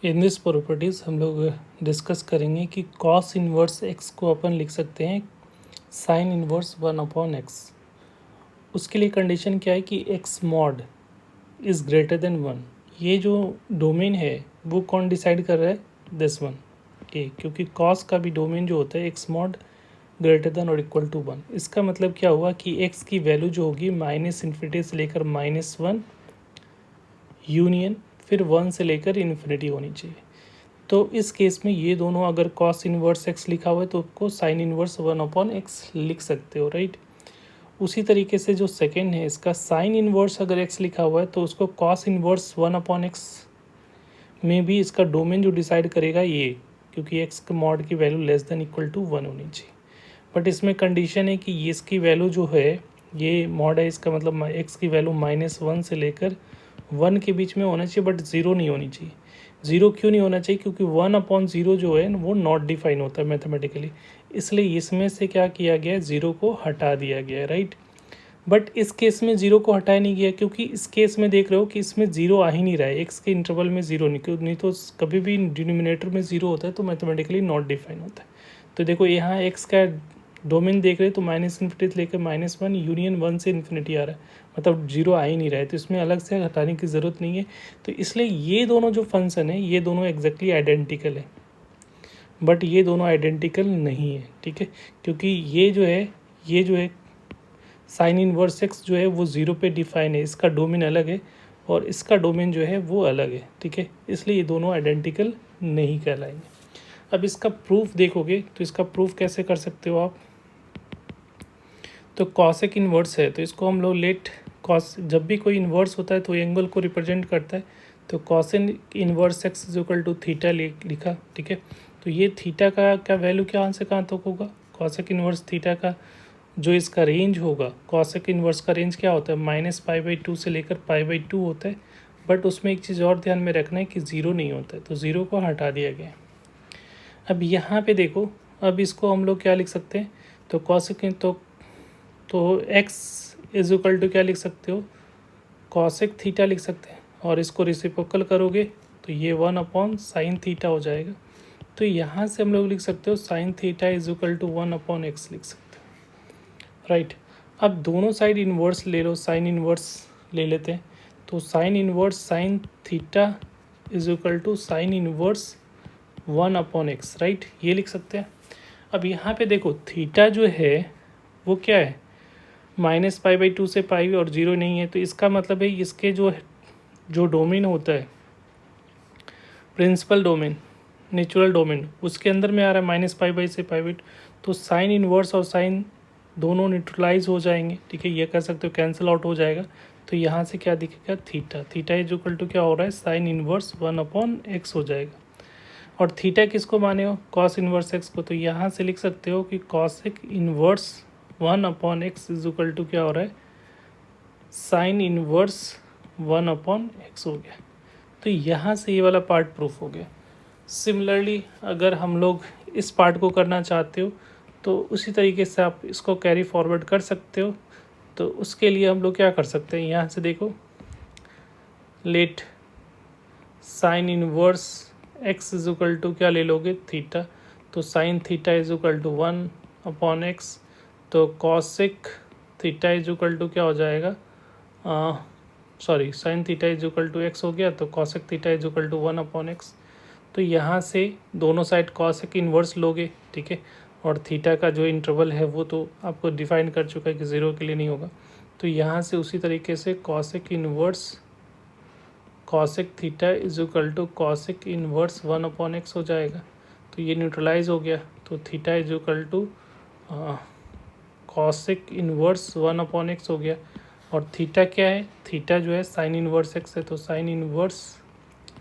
In this properties हम लोग discuss करेंगे कि कॉस इन्वर्स एक्स को अपन लिख सकते हैं साइन इन्वर्स 1/x। उसके लिए कंडीशन क्या है कि x mod is greater than 1। ये जो डोमेन है वो कौन डिसाइड कर रहा है? दिस वन के, क्योंकि कॉस का भी डोमेन जो होता है एक्स मॉड ग्रेटर देन और इक्वल टू 1। इसका मतलब क्या हुआ कि एक्स की वैल्यू जो होगी -∞ से लेकर -1 यूनियन फिर 1 से लेकर इन्फिनिटी होनी चाहिए। तो इस केस में ये दोनों अगर कॉस इन्वर्स एक्स लिखा हुआ है तो उसको साइन इन्वर्स 1/x लिख सकते हो, राइट। उसी तरीके से जो सेकेंड है इसका साइन इन्वर्स अगर एक्स लिखा हुआ है तो उसको कॉस इन्वर्स 1/x में भी इसका डोमेन जो डिसाइड करेगा ये, क्योंकि एक्स के मॉड की value less than equal to 1 होनी चाहिए। बट इसमें कंडीशन है कि ये इसकी वैल्यू जो है, ये मॉड है इसका मतलब एक्स की वैल्यू -1 से लेकर 1 के बीच में होना चाहिए, बट 0 नहीं होनी चाहिए। 0 क्यों नहीं होना चाहिए? क्योंकि 1/0 जो है वो नॉट डिफाइन होता है मैथमेटिकली, इसलिए इसमें से क्या किया गया है, 0 को हटा दिया गया है, राइट। बट इस केस में 0 को हटाया नहीं गया, क्योंकि इस केस में देख रहे हो कि इसमें 0 आ ही नहीं रहा है, एक्स के इंटरवल में 0 नहीं तो कभी भी डिनोमिनेटर में 0 होता है तो मैथमेटिकली नॉट डिफाइन होता है। तो देखो यहाँ एक्स का डोमेन देख रहे हैं तो -∞ से लेकर -1 यूनियन 1 से इन्फिनिटी आ रहा है, मतलब 0 आ ही नहीं रहा है, तो इसमें अलग से हटाने की ज़रूरत नहीं है। तो इसलिए ये दोनों जो फंक्शन है ये दोनों एग्जैक्टली आइडेंटिकल है, बट ये दोनों आइडेंटिकल नहीं है, ठीक है। क्योंकि ये जो है साइन इनवर्स एक्स जो है वो 0 पे डिफाइन है, इसका डोमेन अलग है और इसका डोमेन जो है वो अलग है, ठीक है। इसलिए ये दोनों आइडेंटिकल नहीं कहलाएंगे। अब इसका प्रूफ देखोगे तो इसका प्रूफ कैसे कर सकते हो आप? तो कॉसेक इन्वर्स है तो इसको हम लोग लेट कॉस, जब भी कोई इन्वर्स होता है तो एंगल को रिप्रेजेंट करता है, तो cos inverse x is equal to theta लिखा, ठीक है। तो ये थीटा का क्या वैल्यू कहाँ से कहाँ तक होगा? कॉसेक इन्वर्स थीटा का जो इसका रेंज होगा, कॉसेक इन्वर्स का रेंज क्या होता है? -π/2 से लेकर π/2 होता है। बट उसमें एक चीज़ और ध्यान में रखना है कि 0 नहीं होता है, तो 0 को हटा दिया गया। अब यहाँ पे देखो, अब इसको हम लोग क्या लिख सकते हैं? तो कॉसेक तो x इज इक्वल टू क्या लिख सकते हो? कॉसेक थीटा लिख सकते हैं, और इसको रेसिप्रोकल करोगे तो ये 1/sin थीटा हो जाएगा। तो यहाँ से हम लोग लिख सकते हो sine theta is equal to 1/x लिख सकते हो, राइट। अब दोनों साइड इन्वर्स ले लो, साइन इन्वर्स ले लेते हैं, तो sine inverse sine theta is equal to sine inverse 1/x, right, ये लिख सकते हैं। अब यहाँ पे देखो थीटा जो है वो क्या है? -π/2 से पाई और 0 नहीं है, तो इसका मतलब है इसके जो डोमेन होता है, प्रिंसिपल डोमेन, नेचुरल डोमेन, उसके अंदर में आ रहा है -π/2 से π/2, तो साइन इन्वर्स और साइन दोनों न्यूट्रलाइज हो जाएंगे, ठीक है, ये कह सकते हो कैंसिल आउट हो जाएगा। तो यहाँ से क्या दिखेगा? थीटा इज इक्वल टू क्या हो रहा है? साइन इन्वर्स 1/x हो जाएगा। और थीटा किसको माने हो? कॉस इन्वर्स एक्स को। तो यहाँ से लिख सकते हो कि cosec inverse 1/x is equal to क्या हो रहा है? साइन इन्वर्स 1/x हो गया। तो यहाँ से ये वाला पार्ट प्रूफ हो गया। सिमिलरली अगर हम लोग इस पार्ट को करना चाहते हो तो उसी तरीके से आप इसको कैरी फॉरवर्ड कर सकते हो। तो उसके लिए हम लोग क्या कर सकते हैं? यहाँ से देखो, let sine inverse x is equal to क्या ले लोगे? थीटा। तो sine theta is equal to 1/x, तो cosec theta is equal to क्या हो जाएगा? Sine theta is equal to x हो गया, तो cosec theta is equal to 1/x। तो यहाँ से दोनों साइड कॉसेक इन्वर्स लोगे, ठीक है, और थीटा का जो इंटरवल है वो तो आपको डिफाइन कर चुका है कि 0 के लिए नहीं होगा। तो यहाँ से उसी तरीके से cosec inverse cosec theta is equal to cosec inverse 1/x हो जाएगा। तो ये न्यूट्रलाइज हो गया, तो theta is equal to cosec inverse 1/x हो गया। और थीटा क्या है? थीटा जो है साइन इन्वर्स एक्स है, तो sine inverse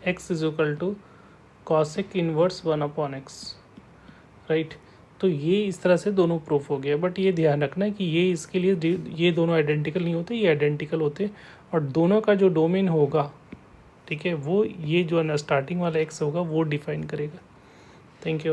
x is equal to cosec inverse 1/x, right. तो ये इस तरह से दोनों प्रूफ हो गया। बट ये ध्यान रखना है कि ये इसके लिए ये दोनों आइडेंटिकल नहीं होते, ये आइडेंटिकल होते, और दोनों का जो डोमेन होगा, ठीक है, वो ये जो स्टार्टिंग वाला एक्स होगा वो डिफाइन करेगा। Thank you.